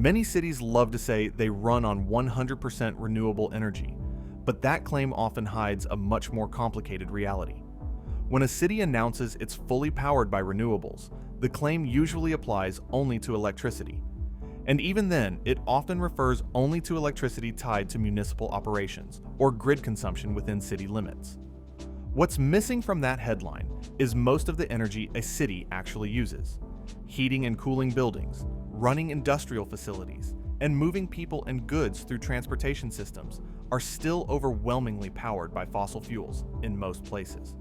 Many cities love to say they run on 100% renewable energy, but that claim often hides a much more complicated reality. When a city announces it's fully powered by renewables, the claim usually applies only to electricity. And even then, it often refers only to electricity tied to municipal operations or grid consumption within city limits. What's missing from that headline is most of the energy a city actually uses. Heating and cooling buildings, running industrial facilities, and moving people and goods through transportation systems are still overwhelmingly powered by fossil fuels in most places.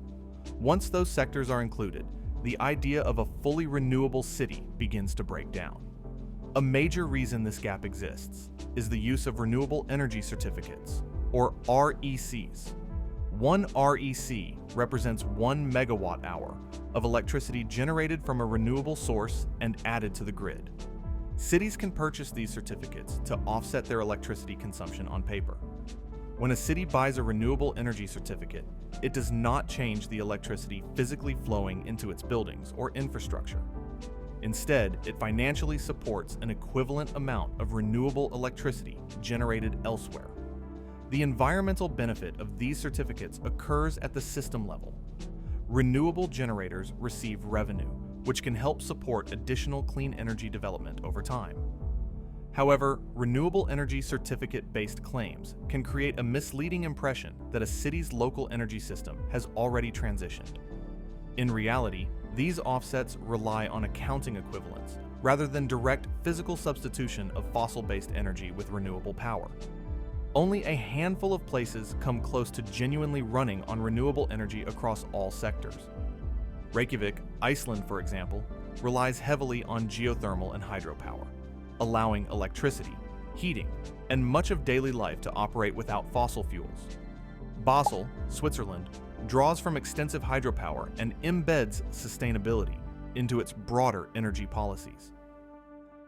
Once those sectors are included, the idea of a fully renewable city begins to break down. A major reason this gap exists is the use of Renewable Energy Certificates, or RECs. One REC represents 1 megawatt hour of electricity generated from a renewable source and added to the grid. Cities can purchase these certificates to offset their electricity consumption on paper. When a city buys a renewable energy certificate, it does not change the electricity physically flowing into its buildings or infrastructure. Instead, it financially supports an equivalent amount of renewable electricity generated elsewhere. The environmental benefit of these certificates occurs at the system level. Renewable generators receive revenue, which can help support additional clean energy development over time. However, renewable energy certificate-based claims can create a misleading impression that a city's local energy system has already transitioned. In reality, these offsets rely on accounting equivalence rather than direct physical substitution of fossil-based energy with renewable power. Only a handful of places come close to genuinely running on renewable energy across all sectors. Reykjavik, Iceland, for example, relies heavily on geothermal and hydropower, allowing electricity, heating, and much of daily life to operate without fossil fuels. Basel, Switzerland, draws from extensive hydropower and embeds sustainability into its broader energy policies.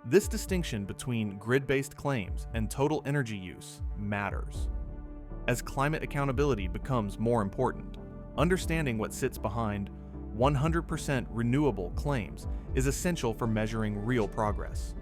This distinction between grid-based claims and total energy use matters. As climate accountability becomes more important, understanding what sits behind 100% renewable claims is essential for measuring real progress.